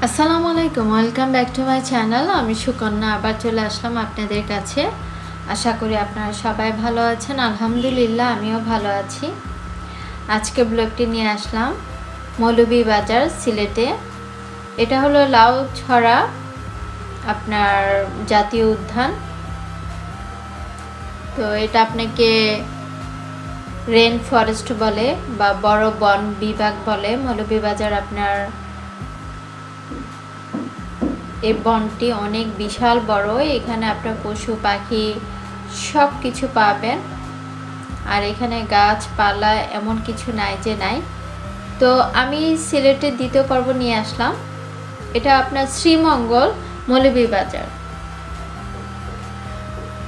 আসসালামু আলাইকুম, welcome back to my channel. আমি সুকন্যা আবার চলে আসলাম আপনাদের কাছে। আশা করি আপনারা সবাই ভালো আছেন। আলহামদুলিল্লাহ আমিও ভালো আছি। আজকে ব্লগটি নিয়ে আসলাম মৌলভীবাজার, সিলেটে। এটা হলো লাউছড়া আপনার জাতীয় উদ্যান। তো এটা আপনাকে রেন ফরেস্ট বলে বা বড় বন বিভাগ বলে। মৌলভীবাজার আপনার এই বনটি অনেক বিশাল বড়। এখানে আপনার পশু পাখি সব কিছু পাবেন। আর এখানে গাছপালা এমন কিছু নাই যে নাই। তো আমি সিলেটের দ্বিতীয় পর্ব নিয়ে আসলাম। এটা আপনার শ্রীমঙ্গল মৌলভীবাজার।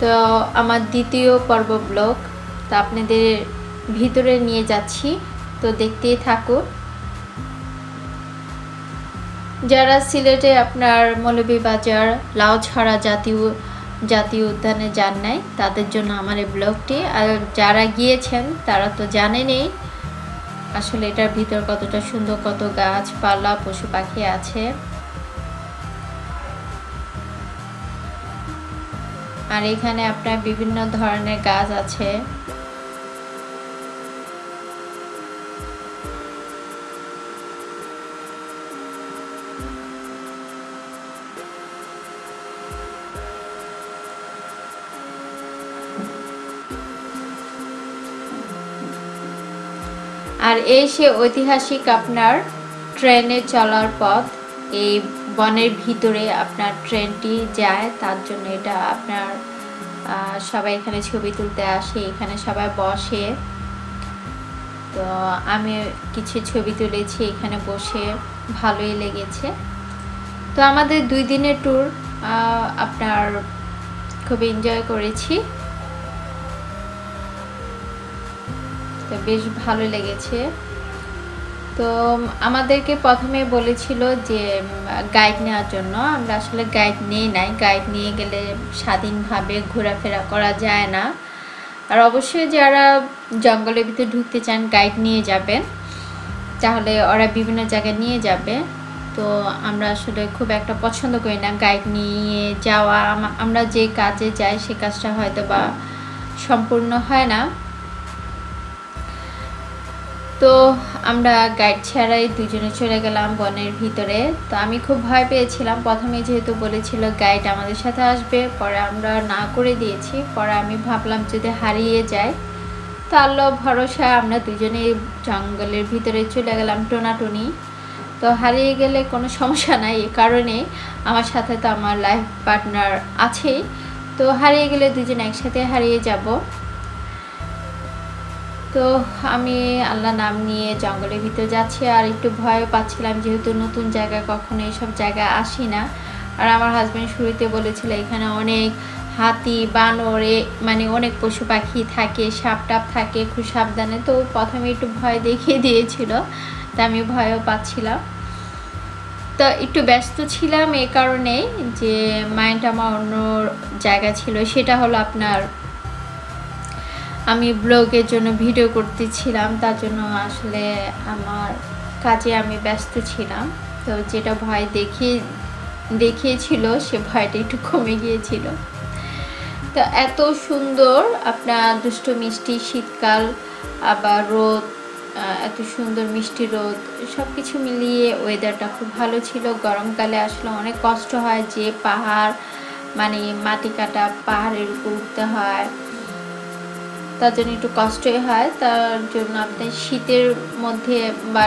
তো আমার দ্বিতীয় পর্ব ব্লগ, তো আপনাদের ভিতরে নিয়ে যাচ্ছি, তো দেখতেই থাকুন। যারা সিলেটে আপনার মৌলভীবাজার লাউছড়া জাতীয় উদ্যানে যান নাই, তাদের জন্য আমার এই ব্লগটি। আর যারা গিয়েছেন তারা তো জানেনই আসলে এটার ভিতর কতটা সুন্দর, কত গাছপালা পশু পাখি আছে। আর এখানে আপনার বিভিন্ন ধরনের গাছ আছে। আর এই সে ঐতিহাসিক আপনার ট্রেনে চলার পথ। এই বনের ভিতরে আপনার ট্রেনটি যায়, তার জন্য এটা আপনার সবাই এখানে ছবি তুলতে আসে, এখানে সবাই বসে। তো আমি কিছু ছবি তুলেছি এখানে বসে, ভালোই লেগেছে। তো আমাদের 2 দিনের ট্যুর, আপনার খুব এনজয় করেছি। তো বেশ ভালো লেগেছে। তো আমাদেরকে প্রথমে বলেছিল যে গাইড নেওয়ার জন্য। আমরা আসলে গাইড নিয়ে নাই। গাইড নিয়ে গেলে স্বাধীনভাবে ঘোরাফেরা করা যায় না। আর অবশ্যই যারা জঙ্গলের ভিতরে ঢুকতে চান গাইড নিয়ে যাবেন, তাহলে ওরা বিভিন্ন জায়গায় নিয়ে যাবে। তো আমরা আসলে খুব একটা পছন্দ করি না গাইড নিয়ে যাওয়া। আমরা যে কাজে যাই সে কাজটা হয়তো বা সম্পূর্ণ হয় না। তো আমরা গাইড ছাড়াই দুজনে চলে গেলাম বনের ভিতরে। তো আমি খুব ভয় পেয়েছিলাম প্রথমে, যেহেতু বলেছিল গাইড আমাদের সাথে আসবে। পরে আমরা না করে দিয়েছি। পরে আমি ভাবলাম যদি হারিয়ে যায়, তো আল্লাহ ভরসা আমরা দুজনে জঙ্গলের ভিতরে চলে গেলাম টোনাটুনি। তো হারিয়ে গেলে কোনো সমস্যা নাই, এই কারণে আমার সাথে তো আমার লাইফ পার্টনার আছেই। তো হারিয়ে গেলে দুজনে একসাথে হারিয়ে যাব। তো আমি আল্লাহ নাম নিয়ে জঙ্গলের ভিতরে যাচ্ছি। আর একটু ভয় পাচ্ছিলাম, যেহেতু নতুন জায়গায়, কখনো এইসব জায়গায় আসি না। আর আমার হাজব্যান্ড শুরুতে বলেছিল এখানে অনেক হাতি বানরে মানে অনেক পশু পাখি থাকে, সাপ টাপ থাকে, খুব সাবধানে। তো প্রথমে একটু ভয় দেখিয়ে দিয়েছিল, তা আমি ভয়ও পাচ্ছিলাম। তো একটু ব্যস্ত ছিলাম এই কারণে যে মাইন্ড আমার অন্য জায়গা ছিল। সেটা হলো আপনার আমি ব্লগের জন্য ভিডিও করতেছিলাম, তার জন্য আসলে আমার কাজে আমি ব্যস্ত ছিলাম। তো যেটা ভয় দেখিয়েছিল সে ভয়টা একটু কমে গিয়েছিল। তো এত সুন্দর আপনার দুষ্ট মিষ্টি শীতকাল, আবার রোদ, এত সুন্দর মিষ্টি রোদ, সব কিছু মিলিয়ে ওয়েদারটা খুব ভালো ছিল। গরমকালে আসলে অনেক কষ্ট হয়, যে পাহাড় মানে মাটি কাটা পাহাড়ের উপর উঠতে হয়, তার জন্য একটু কষ্টই হয়। তার জন্য আপনার শীতের মধ্যে বা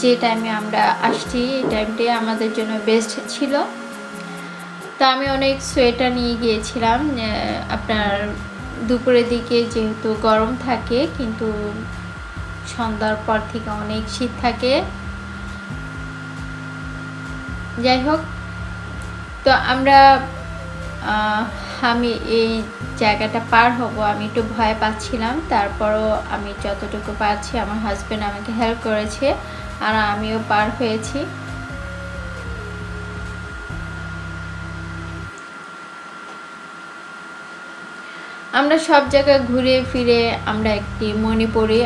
যে টাইমে আমরা আসছি এই টাইমটাই আমাদের জন্য বেস্ট ছিল। তো আমি অনেক সোয়েটার নিয়ে গিয়েছিলাম। আপনার দুপুরের দিকে যেহেতু গরম থাকে, কিন্তু সন্ধ্যার পর থেকে অনেক শীত থাকে। যাই হোক, তো আমি এই জায়গাটা পার হব, আমি একটু ভয় পাচ্ছিলাম। তারপরও আমি যতটুকু পারছি, আমার হাজব্যান্ড আমাকে হেল্প করেছে আর আমিও পার হয়েছি। আমরা সব জায়গায় ঘুরে ফিরে আমরা একটি মণিপুরি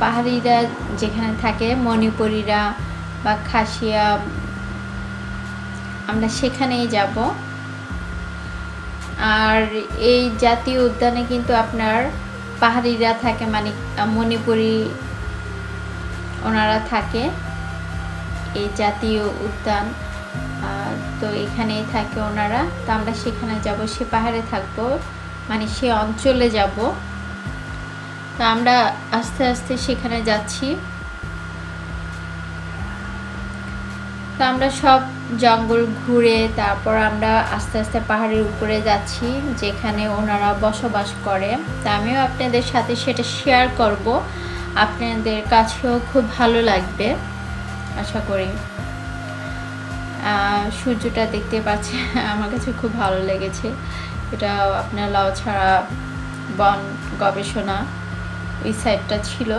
পাহাড়িরা যেখানে থাকে, মণিপুরিরা বা খাসিয়া, আমরা সেখানেই যাব। আর এই জাতীয় উদ্যানে কিন্তু আপনার পাহাড়িরা থাকে, মানে মণিপুরি ওনারা থাকে এই জাতীয় উদ্যান, তো এখানেই থাকে ওনারা। তো আমরা সেখানে যাব, সে পাহাড়ে থাকবো, মানে সে অঞ্চলে যাব। তো আমরা আস্তে আস্তে সেখানে যাচ্ছি। তো আমরা সব জঙ্গল ঘুরে তারপর আমরা আস্তে আস্তে পাহাড়ের উপরে যাচ্ছি, যেখানে ওনারা বসবাস করে। তা আমিও আপনাদের সাথে সেটা শেয়ার করব, আপনাদের কাছেও খুব ভালো লাগবে আশা করি। সূর্যটা দেখতে পাচ্ছি, আমার কাছে খুব ভালো লেগেছে। এটা আপনার লাউছড়া বন গবেষণা ওই সাইডটা ছিল,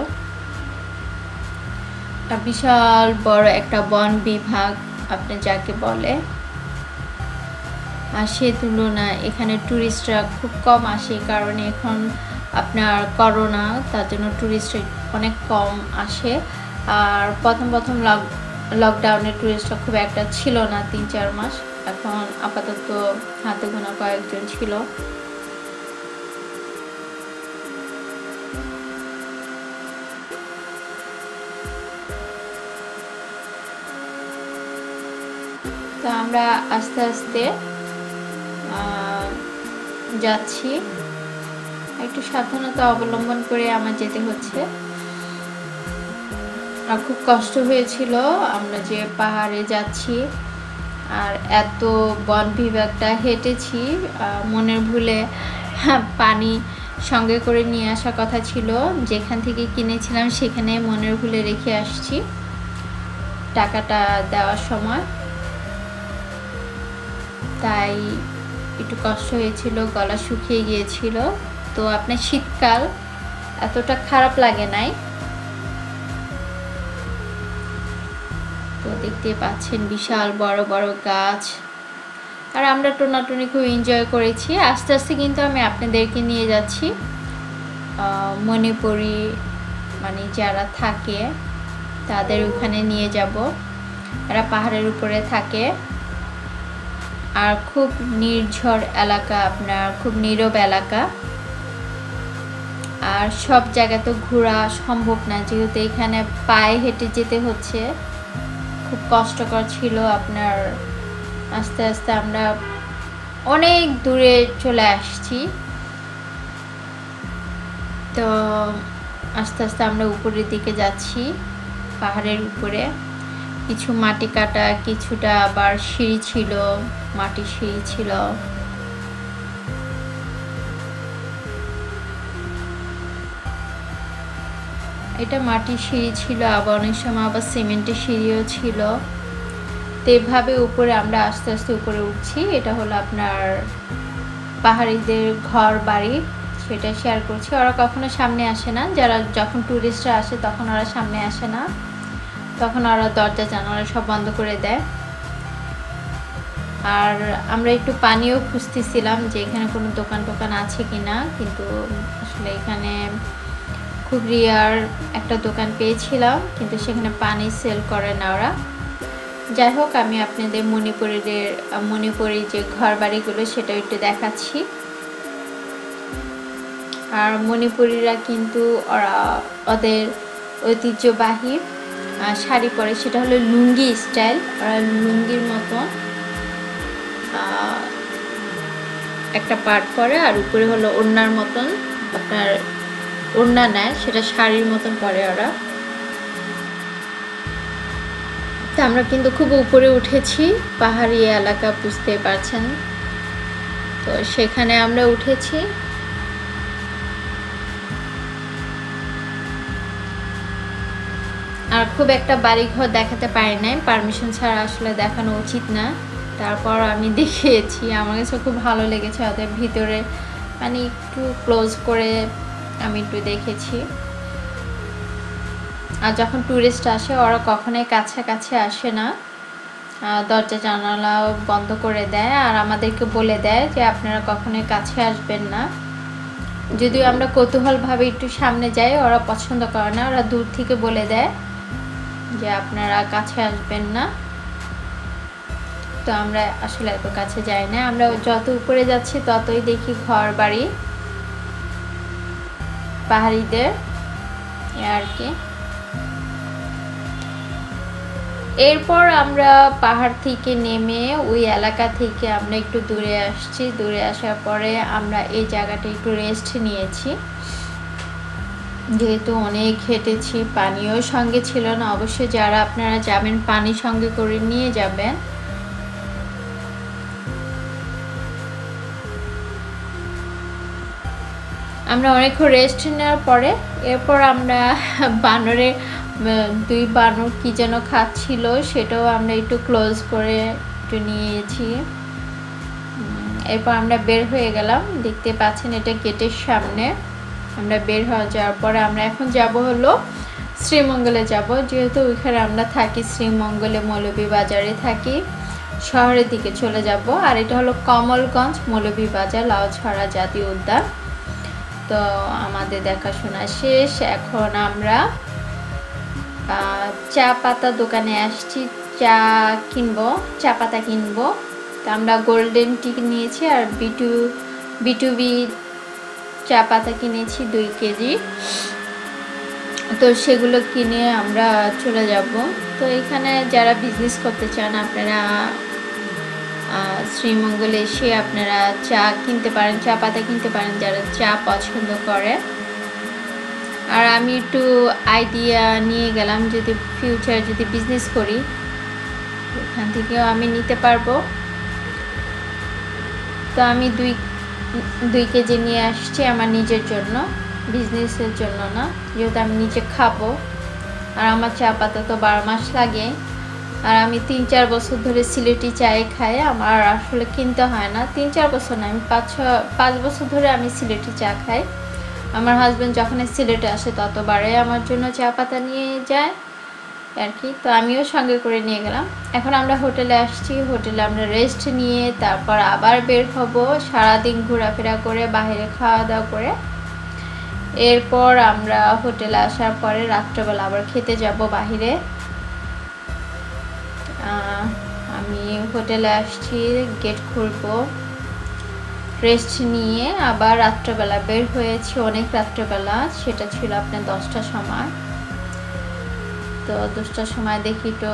বিশাল বড় একটা বন বিভাগ আপনি যাকে বলে। আর সে তুলনায় এখানে ট্যুরিস্টরা খুব কম আসে, কারণ এখন আপনার করোনা, তার জন্য ট্যুরিস্ট অনেক কম আসে। আর প্রথম লকডাউনে ট্যুরিস্টরা খুব একটা ছিল না, 3-4 মাস। এখন আপাতত হাতে গোনা কয়েকজন ছিল। তো আমরা আস্তে আস্তে যাচ্ছি, একটু সাবধানতা অবলম্বন করে আমার যেতে হচ্ছে। আর খুব কষ্ট হয়েছিল, আমরা যে পাহাড়ে যাচ্ছি আর এত বন বিভাগটা হেঁটেছি, মনের ভুলে পানি সঙ্গে করে নিয়ে আসার কথা ছিল, যেখান থেকে কিনেছিলাম সেখানে মনের ভুলে রেখে আসছি টাকাটা দেওয়ার সময়। তাই একটু কষ্ট হয়েছিল, গলা শুকিয়ে গিয়েছিল। তো আপনার শীতকাল এতটা খারাপ লাগে নাই। তো দেখতে পাচ্ছেন বিশাল বড় বড় গাছ, আর আমরা টোনাটুনি খুব এনজয় করেছি। আস্তে আস্তে কিন্তু আমি আপনাদেরকে নিয়ে যাচ্ছি মণিপুরি, মানে যারা থাকে তাদের ওখানে নিয়ে যাব। এরা পাহাড়ের উপরে থাকে, আর খুব নির্ঝর এলাকা, আপনার খুব নীরব এলাকা। আর সব জায়গা তো ঘোরা সম্ভব না, যেহেতু এখানে পায়ে হেঁটে যেতে হচ্ছে, খুব কষ্টকর ছিল আপনার। আস্তে আস্তে আমরা অনেক দূরে চলে আসছি। তো আস্তে আস্তে আমরা উপরের দিকে যাচ্ছি, পাহাড়ের উপরে। কিছু মাটি কাটা, কিছুটা আবার সিঁড়ি ছিল, মাটির সিঁড়ি ছিল। এটা মাটির সিঁড়ি ছিল, আবার অনেক সময় আবার সিমেন্টের সিঁড়িও ছিল। তো এভাবে উপরে আমরা আস্তে আস্তে উপরে উঠছি। এটা হলো আপনার পাহাড়িদের ঘর বাড়ি, সেটা শেয়ার করছি। ওরা কখনো সামনে আসে না, যারা যখন ট্যুরিস্টরা আসে তখন ওরা সামনে আসে না, তখন ওরা দরজা জানালা সব বন্ধ করে দেয়। আর আমরা একটু পানিও খুঁজতেছিলাম যে এখানে কোনো দোকান টোকান আছে কিনা, কিন্তু আসলে এখানে খুব রিয়ার একটা দোকান পেয়েছিলাম, কিন্তু সেখানে পানি সেল করে না ওরা। যাই হোক, আমি আপনাদের মণিপুরি যে ঘর বাড়িগুলো সেটা একটু দেখাচ্ছি। আর মণিপুরিরা কিন্তু ওদের ঐতিহ্যবাহী শাড়ি পরে, সেটা হলো লুঙ্গি স্টাইল। ওরা লুঙ্গির মতন একটা পার্ট পরে, আর উপরে হলো ওড়নার মতন, আপনার ওড়না নেয়, সেটা শাড়ির মতন পরে ওরা। তো আমরা কিন্তু খুব উপরে উঠেছি, পাহাড়ি এলাকা বুঝতে পারছেন। তো সেখানে আমরা উঠেছি। আর খুব একটা বাড়িঘর দেখাতে পারি নাই, পারমিশন ছাড়া আসলে দেখানো উচিত না। তারপর আমি দেখিয়েছি, আমার কাছে খুব ভালো লেগেছে ওদের ভিতরে, মানে একটু ক্লোজ করে আমি একটু দেখেছি। আর যখন ট্যুরিস্ট আসে ওরা কখনোই কাছাকাছি আসে না, দরজা জানালাও বন্ধ করে দেয়, আর আমাদেরকে বলে দেয় যে আপনারা কখনোই কাছে আসবেন না। যদিও আমরা কৌতূহলভাবে একটু সামনে যাই, ওরা পছন্দ করে না, ওরা দূর থেকে বলে দেয় যে আপনারা কাছে আসবেন না। তো আমরা আসলে এত কাছে যাই না, আমরা যত উপরে যাচ্ছি ততই দেখি ঘর বাড়ি পাহাড়িদের আর কি। এরপর আমরা পাহাড় থেকে নেমে ওই এলাকা থেকে আমরা একটু দূরে আসছি। দূরে আসার পরে আমরা এই জায়গাটা একটু রেস্ট নিয়েছি, যেহেতু অনেক হেঁটেছি। পানিও সঙ্গে ছিল না, অবশ্যই যারা আপনারা যাবেন পানি সঙ্গে করে নিয়ে যাবেন। আমরা অনেকক্ষণ রেস্ট নেওয়ার পরে এরপর আমরা দুই বানর কি যেন খাচ্ছিল, সেটাও আমরা একটু ক্লোজ করে একটু নিয়েছি। এরপর আমরা বের হয়ে গেলাম, দেখতে পাচ্ছেন এটা গেটের সামনে। আমরা বের হয়ে যাওয়ার পরে আমরা এখন যাব হলো শ্রীমঙ্গলে যাব, যেহেতু ওইখানে আমরা থাকি শ্রীমঙ্গলে, মৌলভীবাজারে থাকি, শহরের দিকে চলে যাব। আর এটা হলো কমলগঞ্জ, মৌলভীবাজার, লাউছড়া জাতীয় উদ্যান। তো আমাদের দেখাশোনা শেষ, এখন আমরা চা পাতা দোকানে আসছি, চা পাতা কিনবো। তো আমরা গোল্ডেন টি নিয়েছি আর বিটুবি চা পাতা কিনেছি 2 কেজি। তো সেগুলো কিনে আমরা চলে যাব। তো এখানে যারা বিজনেস করতে চান আপনারা শ্রীমঙ্গলে এসে আপনারা চা কিনতে পারেন, চা পাতা কিনতে পারেন যারা চা পছন্দ করে। আর আমি একটু আইডিয়া নিয়ে গেলাম, যদি ফিউচার যদি বিজনেস করি এখান থেকেও আমি নিতে পারবো। তো আমি 2 কেজি নিয়ে আসছি আমার নিজের জন্য, বিজনেসের জন্য না, যেহেতু আমি নিজে খাবো। আর আমার চা পাতা তো 12 মাস লাগে। আর আমি 3-4 বছর ধরে সিলেটি চায়ে খাই, আমার আসলে কিনতে হয় না। 3-4 বছর না, আমি 5 বছর ধরে আমি সিলেটি চা খাই। আমার হাজব্যান্ড যখন সিলেটে আসে ততবারে আমার জন্য চা পাতা নিয়ে যায় আর কি। তো আমিও সঙ্গে করে নিয়ে গেলাম। এখন আমরা হোটেলে আসছি, হোটেলে আমরা রেস্ট নিয়ে তারপর আবার বের হব, সারাদিন ঘোরাফেরা করে বাইরে খাওয়া দাওয়া করে। এরপর আমরা হোটেলে আসার পরে রাত্রেবেলা আবার খেতে যাব বাহিরে। আমি হোটেলে আসছি, গেট খুলবো, রেস্ট নিয়ে আবার রাত্রেবেলা বের হয়েছি, অনেক রাত্রেবেলা, সেটা ছিল আপনার 10টার সময়। তো 10টার সময় দেখি তো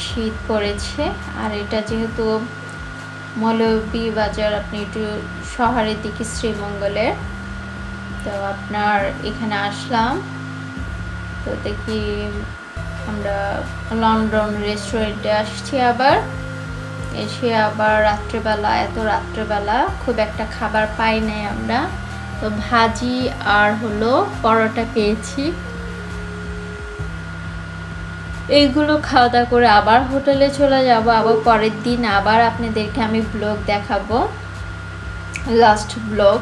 শীত পড়েছে। আর এটা যেহেতু মৌলভীবাজার, আপনি একটু শহরের দিকে শ্রীমঙ্গলের, তো আপনার এখানে আসলাম। তো দেখি আমরা লন্ডন রেস্টুরেন্টে আসছি, আবার এসে আবার রাত্রেবেলা, এত রাত্রেবেলা খুব একটা খাবার পাই নাই আমরা। তো ভাজি আর হলো পরোটা পেয়েছি, এইগুলো খাওয়া দাওয়া করে আবার হোটেলে চলে যাব। আবার পরের দিন আবার আপনাদেরকে আমি ব্লগ দেখাবো, লাস্ট ব্লগ,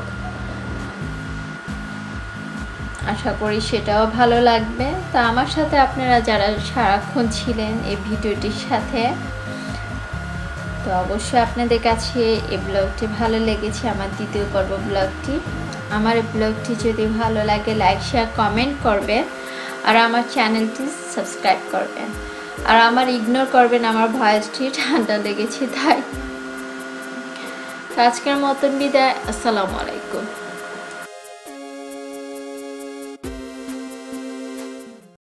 আশা করি সেটাও ভালো লাগবে। তা আমার সাথে আপনারা যারা সারাক্ষণ ছিলেন এই ভিডিওটির সাথে, তো অবশ্যই আপনাদের কাছে এই ব্লগটি ভালো লেগেছে, আমার 2য় পর্ব ব্লগটি। আমার এই ব্লগটি যদি ভালো লাগে লাইক শেয়ার কমেন্ট করবেন, আর আমার চ্যানেলটি সাবস্ক্রাইব করবেন। আর আমার ইগনোর করবেন, আমার ভয়েসটি ঠান্ডা লেগেছে তাই। আজকের মতন বিদায়, আসসালামু আলাইকুম।